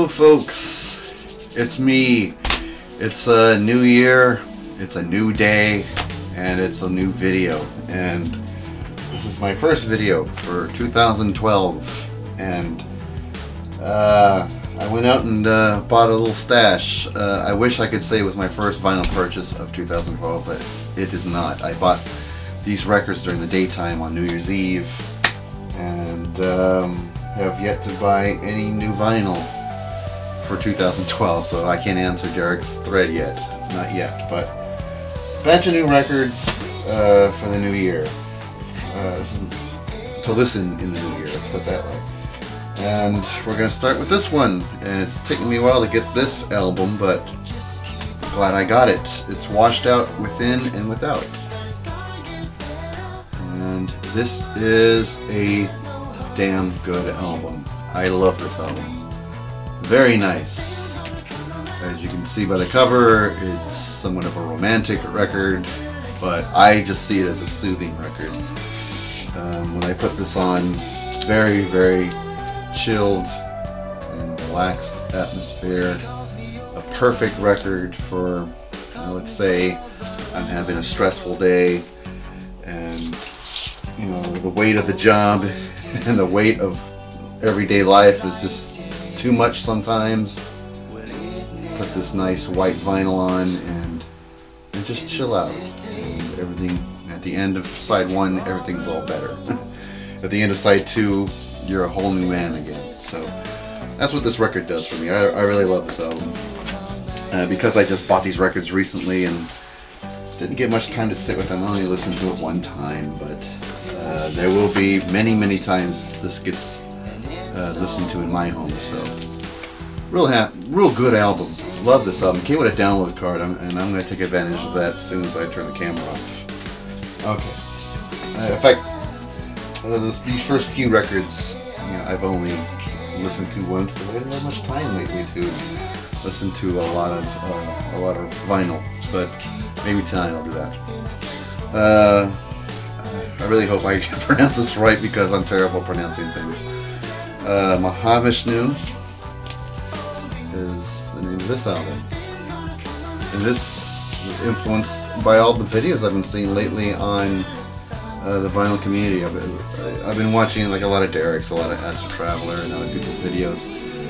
Hello folks, it's me. It's a new year, it's a new day, and it's a new video. And this is my first video for 2012. And I went out and bought a little stash. I wish I could say it was my first vinyl purchase of 2012, but it is not. I bought these records during the daytime on New Year's Eve, and have yet to buy any new vinyl for 2012, so I can't answer Derek's thread yet. Not yet, but a bunch of new records for the new year. To listen in the new year, let's put it that way. And we're going to start with this one, and it's taken me a while to get this album, but I'm glad I got it. It's washed out within and without. And this is a damn good album. I love this album. Very nice. As you can see by the cover, it's somewhat of a romantic record, but I just see it as a soothing record. When I put this on, very, very chilled and relaxed atmosphere. A perfect record for, let's say, I'm having a stressful day, and you know, the weight of the job and the weight of everyday life is just too much sometimes. Put this nice white vinyl on and just chill out. And everything at the end of side one, everything's all better. At the end of side two, you're a whole new man again. So that's what this record does for me. I really love this album. Because I just bought these records recently and didn't get much time to sit with them. I only listened to it one time, but there will be many, many times this gets listened to in my home. So real good album. Love this album. Came with a download card, and I'm going to take advantage of that as soon as I turn the camera off. Okay. In fact, these first few records, you know, I've only listened to once because I haven't had much time lately to listen to a lot of vinyl. But maybe tonight I'll do that. I really hope I can pronounce this right because I'm terrible at pronouncing things. Mahavishnu is the name of this album, and this was influenced by all the videos I've been seeing lately on the vinyl community. I've been watching like a lot of Derek's, a lot of Astro Traveler, and other people's videos,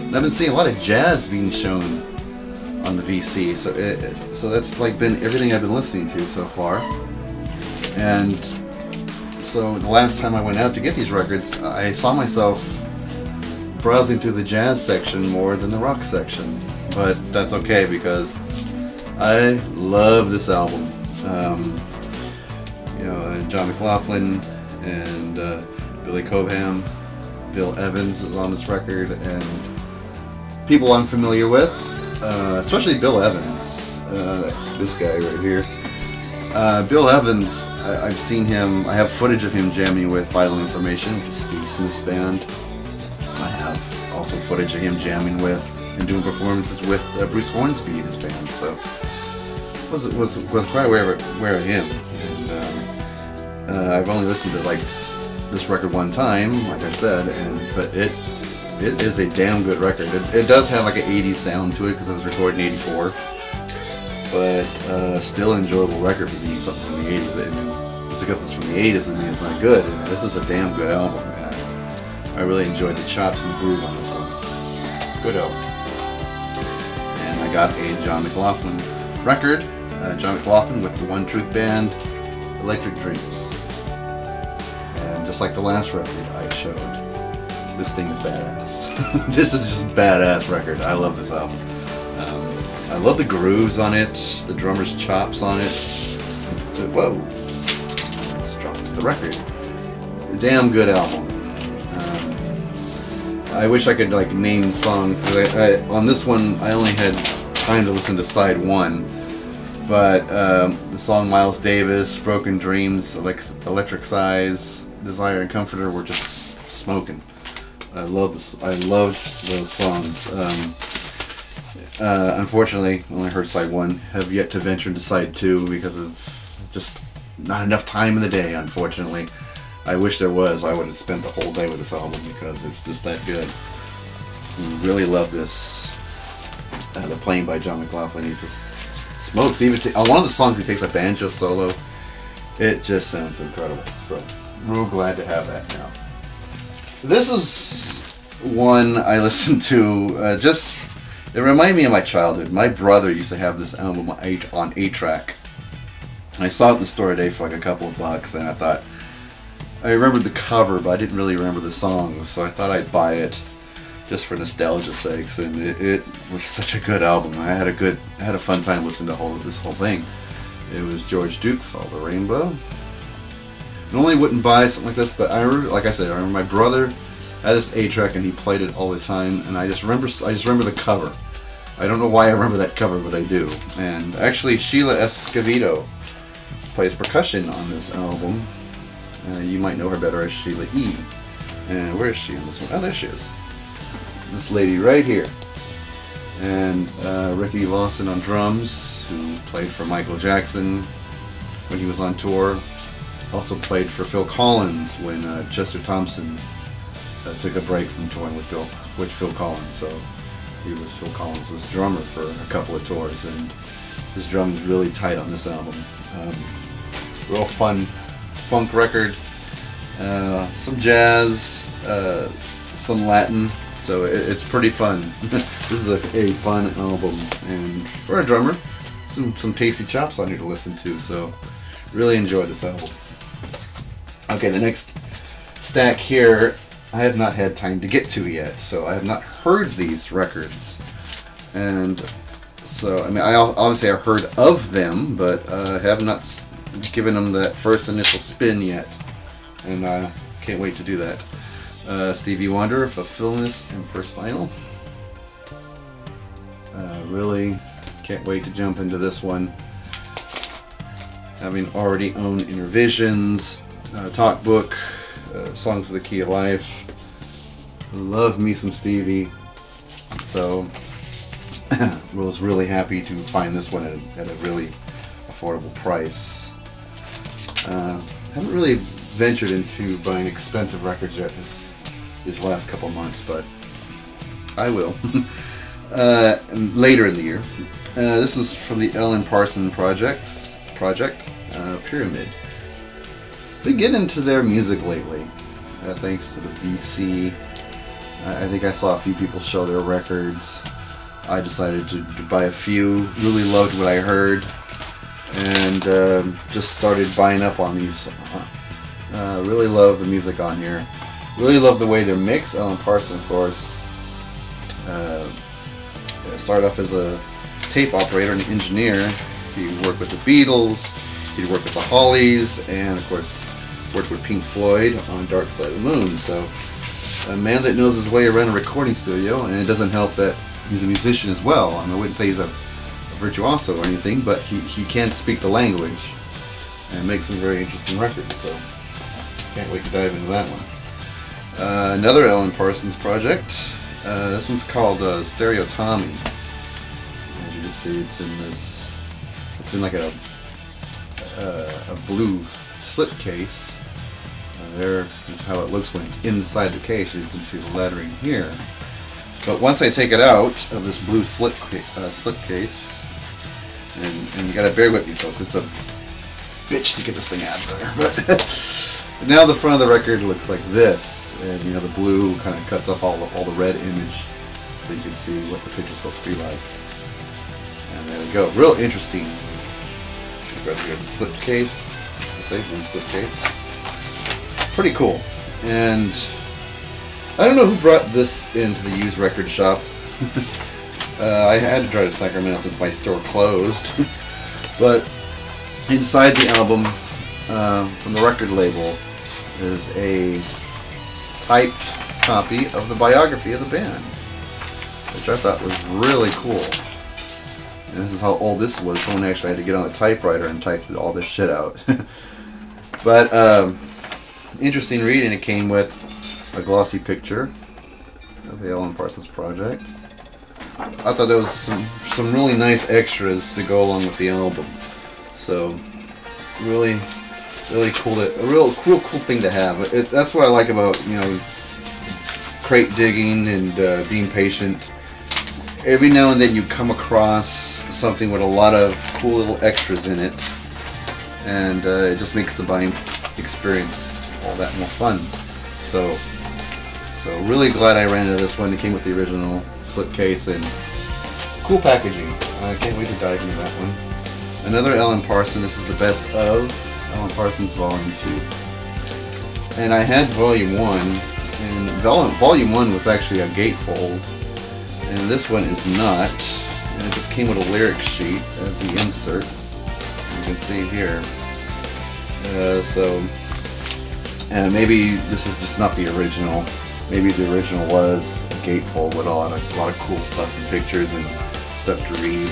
and I've been seeing a lot of jazz being shown on the VC. So that's like been everything I've been listening to so far. And so the last time I went out to get these records, I saw myself browsing through the jazz section more than the rock section, but that's okay because I love this album. You know, John McLaughlin and Billy Cobham, Bill Evans is on this record, and people I'm familiar with, especially Bill Evans, this guy right here. Bill Evans, I've seen him, I have footage of him jamming with Vital Information, which is Steve Smith's band. I have also footage of him jamming with and doing performances with Bruce Hornsby, his band. So was quite aware of him. And I've only listened to like this record one time, like I said, but it is a damn good record. It does have like an 80s sound to it because it was recorded in '84, but still an enjoyable record for being something from the '80s. I mean, just because it's from the '80s doesn't mean it's not good. And this is a damn good album. I really enjoyed the chops and groove on this one. Good album. And I got a John McLaughlin record. John McLaughlin with the One Truth Band, Electric Dreams. And just like the last record I showed, this thing is badass. This is just a badass record. I love this album. I love the grooves on it, the drummer's chops on it. Whoa. Let's drop to the record. A damn good album. I wish I could like name songs. On this one, I only had time to listen to side one, but the song Miles Davis, Broken Dreams, Electric Size, Desire and Comforter were just smoking. I loved those songs. Unfortunately, I only heard side one. Have yet to venture into side two because of just not enough time in the day, unfortunately. I wish there was. I would have spent the whole day with this album because it's just that good. Really love this. The playing by John McLaughlin. He just smokes. Even on one of the songs, he takes a banjo solo. It just sounds incredible. So, real glad to have that now. This is one I listened to. It reminded me of my childhood. My brother used to have this album on 8-track. I saw it in the store today for like a couple of bucks, and I thought, I remembered the cover, but I didn't really remember the songs, so I thought I'd buy it just for nostalgia's sakes. And it was such a good album. I had a fun time listening to this whole thing. It was George Duke, Follow the Rainbow. Normally wouldn't buy something like this, but I remember, like I said, I remember my brother had this 8-track and he played it all the time, and I just remember the cover. I don't know why I remember that cover, but I do. And actually, Sheila Escovedo plays percussion on this album. You might know her better as Sheila E. And where is she on this one? Oh, there she is. This lady right here. And Ricky Lawson on drums, who played for Michael Jackson when he was on tour. Also played for Phil Collins when Chester Thompson took a break from touring with Phil Collins. So he was Phil Collins' drummer for a couple of tours, and his drum's really tight on this album. Real fun funk record, some jazz, some Latin, so it's pretty fun. This is a fun album, and for a drummer, some tasty chops on here to listen to, so really enjoyed this album. Okay, the next stack here, I have not had time to get to yet, so I have not heard these records, and so, I mean, obviously I've heard of them, but have not given them that first initial spin yet, and can't wait to do that. Stevie Wonder, Fulfillment, and First Final. Really can't wait to jump into this one. Having already owned Innervisions, Talk Book, Songs of the Key of Life. Love me some Stevie. So, was really happy to find this one at a really affordable price. Haven't really ventured into buying expensive records yet these last couple months, but I will later in the year. This is from the Ellen Parsons Project, Pyramid. Been getting into their music lately, thanks to the BC. I think I saw a few people show their records. I decided to buy a few. Really loved what I heard, and just started buying up on these. Really love the music on here. Really love the way they're mixed. Alan Parsons, of course, started off as a tape operator and engineer. He worked with the Beatles, he worked with the Hollies, and of course worked with Pink Floyd on Dark Side of the Moon. So a man that knows his way around a recording studio, and it doesn't help that he's a musician as well. I mean, I wouldn't say he's a virtuoso or anything, but he can speak the language and make some very interesting records. So can't wait to dive into that one. Another Ellen Parsons project. This one's called Stereo Tommy. As you can see, it's in like a blue slipcase. There is how it looks when it's inside the case. You can see the lettering here. But once I take it out of this blue slipcase, and you gotta bear with me, folks. It's a bitch to get this thing out of there. But now the front of the record looks like this, and you know the blue kind of cuts up all the red image, so you can see what the picture's supposed to be like. And there we go. Real interesting. Right here, the slipcase. Say blue slipcase. Pretty cool. And I don't know who brought this into the used record shop. I had to drive to Sacramento since my store closed. But inside the album, from the record label, is a typed copy of the biography of the band, which I thought was really cool. And this is how old this was. Someone actually had to get on a typewriter and type all this shit out. But interesting reading. It came with a glossy picture of the Ellen Parsons Project. I thought there was some really nice extras to go along with the album. So really cool. A real cool thing to have. That's what I like about, you know, crate digging and being patient, every now and then you come across something with a lot of cool little extras in it, and it just makes the buying experience all that more fun. So really glad I ran into this one. It came with the original slipcase and cool packaging. I can't wait to dive into that one. Another Alan Parsons. This is the best of Alan Parsons Volume 2. And I had Volume 1, and Volume 1 was actually a gatefold, and this one is not. And it just came with a lyric sheet as the insert. You can see it here. And maybe this is just not the original. Maybe the original was a gatefold with a lot of cool stuff and pictures and stuff to read.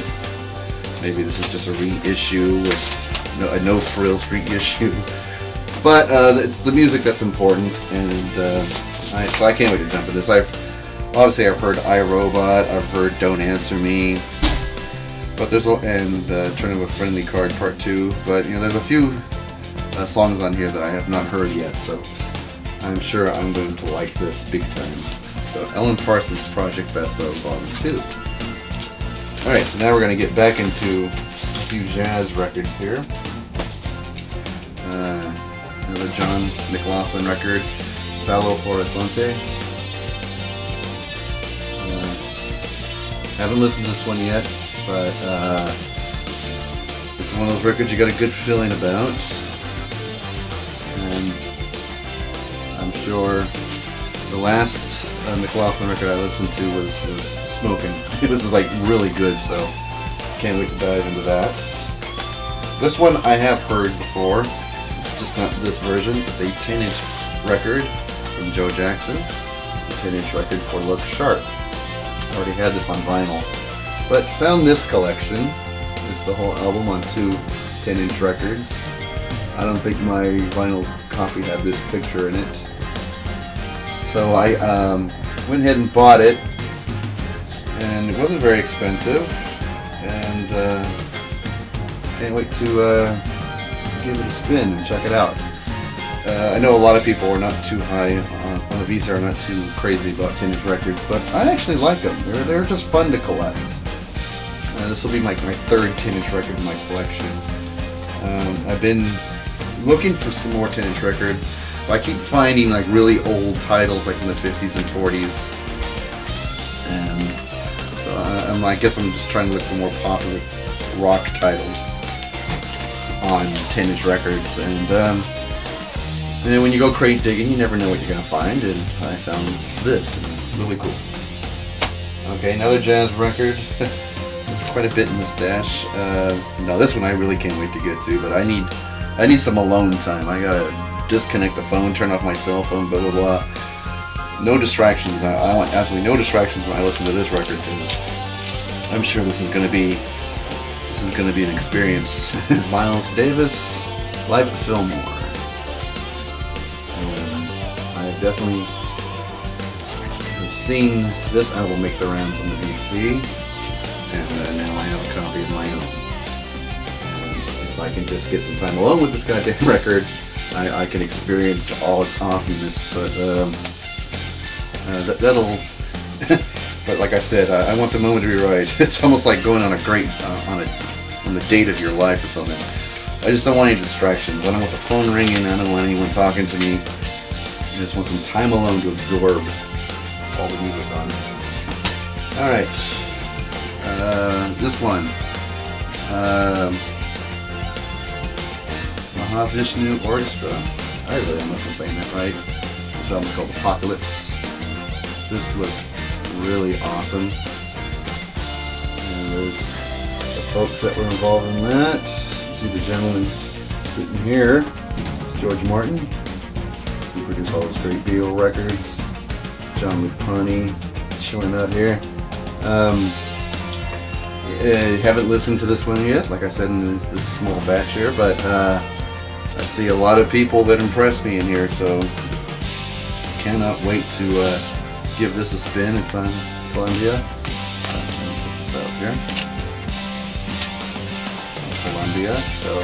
Maybe this is just a reissue with a no frills reissue. But it's the music that's important, and so I can't wait to jump into this. I've heard iRobot, I've heard Don't Answer Me, but there's Turn of a Friendly Card Part 2. But there's a few songs on here that I have not heard yet, so I'm sure I'm going to like this big time. So Alan Parsons Project Best of Volume 2. Alright, so now we're going to get back into a few jazz records here. Another John McLaughlin record, Ballo Horizonte. Haven't listened to this one yet, but it's one of those records you got a good feeling about. And I'm sure the last McLaughlin record I listened to was Smokin'. This is like really good, so can't wait to dive into that. This one I have heard before, just not this version. It's a 10-inch record from Joe Jackson. It's a 10-inch record for Look Sharp. I already had this on vinyl, but found this collection. It's the whole album on 2 10-inch records. I don't think my vinyl copy had this picture in it. So I went ahead and bought it, and it wasn't very expensive, and can't wait to give it a spin and check it out. I know a lot of people are not too high on the Visa, are not too crazy about 10-inch records, but I actually like them. They're just fun to collect. This will be my 3rd 10-inch record in my collection. I've been looking for some more 10-inch records. I keep finding like really old titles, like in the 50s and 40s, and so I guess I'm just trying to look for more popular rock titles on 10-inch records. And then when you go crate digging, you never know what you're gonna find, and I found this, and really cool. Okay, another jazz record. There's quite a bit in the stash. No, this one I really can't wait to get to, but I need some alone time. I gotta disconnect the phone, turn off my cell phone, blah blah blah. No distractions. I want absolutely no distractions when I listen to this record, because I'm sure this is gonna be an experience. Miles Davis, Live at Fillmore. I definitely have seen this album make the rounds on the VC, and now I have a copy of my own. And if I can just get some time alone with this goddamn record, I can experience all its awesomeness. But that'll. But like I said, I want the moment to be right. It's almost like going on a on the date of your life or something. I just don't want any distractions. I don't want the phone ringing. I don't want anyone talking to me. I just want some time alone to absorb all the music on it. Alright. This one. Mahavishnu Orchestra. I really don't know if I'm saying that right. This album's called Apocalypse. This looked really awesome. And there's the folks that were involved in that. You see the gentleman sitting here. It's George Martin. He produced all those great Beatle records. John Lupani showing up here. Haven't listened to this one yet, like I said in this small batch here, but I see a lot of people that impress me in here, so cannot wait to give this a spin. It's on Columbia. It's out here. Columbia, so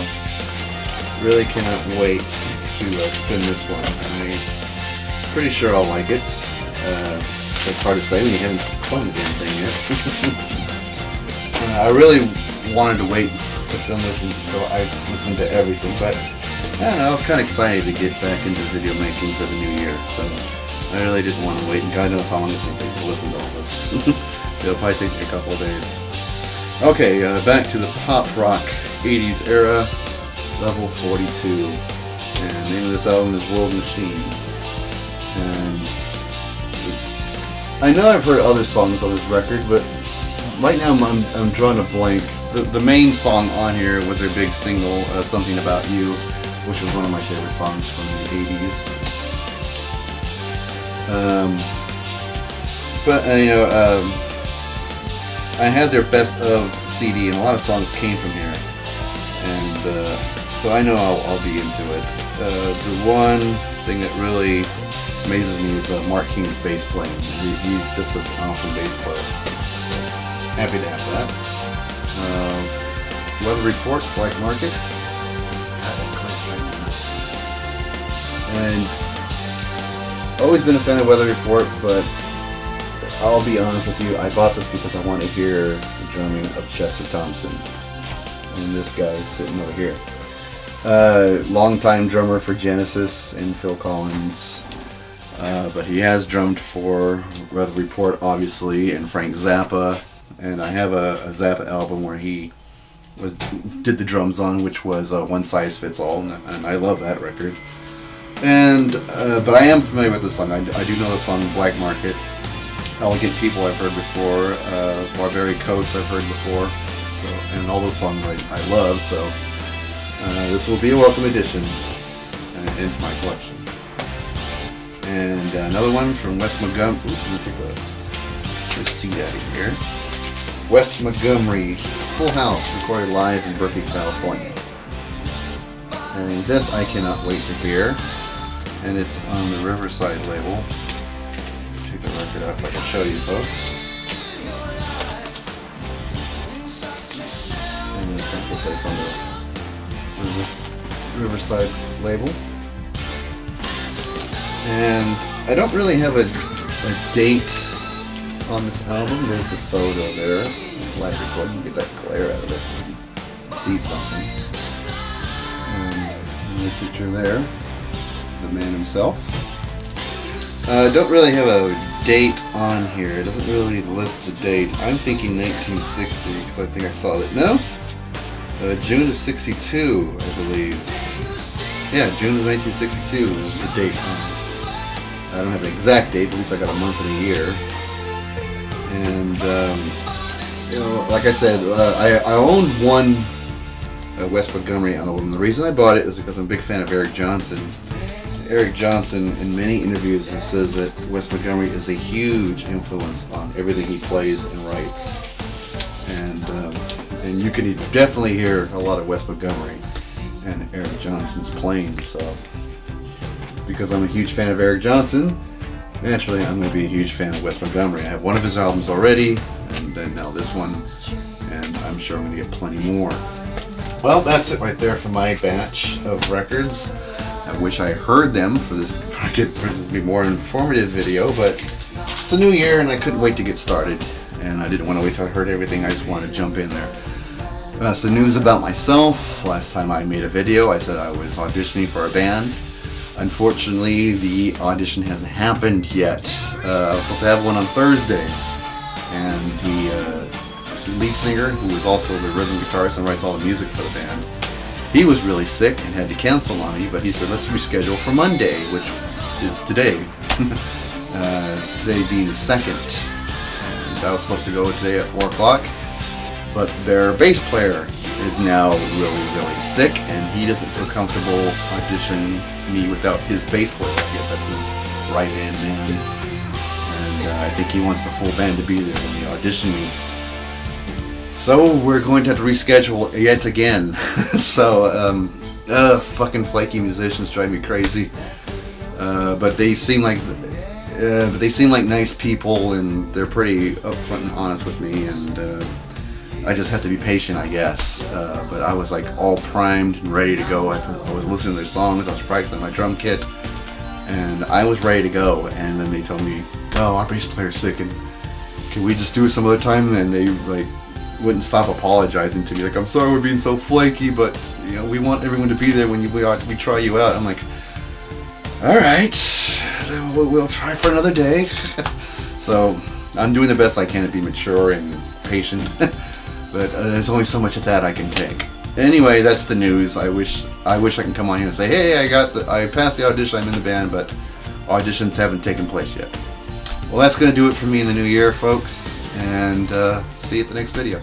really cannot wait to spin this one. I'm pretty sure I'll like it. It's hard to say when you haven't spun the damn thing yet. I really wanted to wait to film this until I listened to everything, but I don't know, I was kind of excited to get back into video making for the new year, so I really didn't want to wait, and God knows how long it's going to take to listen to all this. It'll probably take me a couple of days. Okay, back to the pop rock 80s era, Level 42, and the name of this album is World Machine. And I know I've heard other songs on this record, but right now I'm drawing a blank. The main song on here was their big single, Something About You, which was one of my favorite songs from the 80s. I had their best of CD, and a lot of songs came from here, and so I know I'll be into it. The one thing that really amazes me is Mark King's bass playing. He's just an awesome bass player. So, happy to have that. Weather Report, Black Market. And always been a fan of Weather Report, but I'll be honest with you, I bought this because I want to hear the drumming of Chester Thompson. And this guy sitting over here. Longtime drummer for Genesis and Phil Collins. But he has drummed for Weather Report, obviously, and Frank Zappa. And I have a Zappa album where he did the drums on, which was One Size Fits All, and I love that record. And but I am familiar with the song. I do know the song Black Market. Elegant People I've heard before. Barbary Coats I've heard before. So, and all those songs I love. So this will be a welcome addition into my collection. And another one from Wes Montgomery. Let me take a seat out of here. Wes Montgomery, Full House, recorded live in Berkeley, California. And this I cannot wait to hear. And it's on the Riverside label. Take the record out if I can show you folks. And it's on the Riverside label. And I don't really have a date on this album. There's the photo there. Live recording. Get that glare out of it. See something. And the picture there. The man himself. Don't really have a date on here. It doesn't really list the date. I'm thinking 1960 because I think I saw that. No? June of 62, I believe. Yeah, June of 1962 is the date on it. I don't have an exact date, but at least I got a month and a year. And, you know, like I said, I owned one Wes Montgomery album. The reason I bought it is because I'm a big fan of Eric Johnson. Eric Johnson, in many interviews, says that Wes Montgomery is a huge influence on everything he plays and writes. And you can definitely hear a lot of Wes Montgomery and Eric Johnson's playing. So, because I'm a huge fan of Eric Johnson, naturally I'm going to be a huge fan of Wes Montgomery. I have one of his albums already, and then now this one, and I'm sure I'm going to get plenty more. Well, that's it right there for my batch of records. I wish I heard them for this to be a more informative video, but it's a new year and I couldn't wait to get started, and I didn't want to wait till I heard everything. I just wanted to jump in there. So news about myself. Last time I made a video, I said I was auditioning for a band. Unfortunately, the audition hasn't happened yet. I was supposed to have one on Thursday, and the lead singer, who is also the rhythm guitarist and writes all the music for the band, he was really sick and had to cancel on me, but he said let's reschedule for Monday, which is today. Today being the 2nd. And I was supposed to go today at 4 o'clock, but their bass player is now really sick, and he doesn't feel comfortable auditioning me without his bass player. I guess that's his right-hand man, and I think he wants the full band to be there when they audition me. So we're going to have to reschedule yet again. So fucking flaky musicians drive me crazy. But they seem like nice people, and they're pretty upfront and honest with me, and I just have to be patient, I guess. But I was like all primed and ready to go. I was listening to their songs. I was practicing my drum kit, and I was ready to go. And then they told me, no, our bass player's sick, and can we just do it some other time? And they like wouldn't stop apologizing to me, like, I'm sorry we're being so flaky, but you know, we want everyone to be there when we try you out. I'm like, all right, we'll try for another day. So I'm doing the best I can to be mature and patient, but there's only so much of that I can take. Anyway, that's the news. I wish I can come on here and say, hey, I passed the audition, I'm in the band, but auditions haven't taken place yet. Well, that's going to do it for me in the new year, folks, and see you at the next video.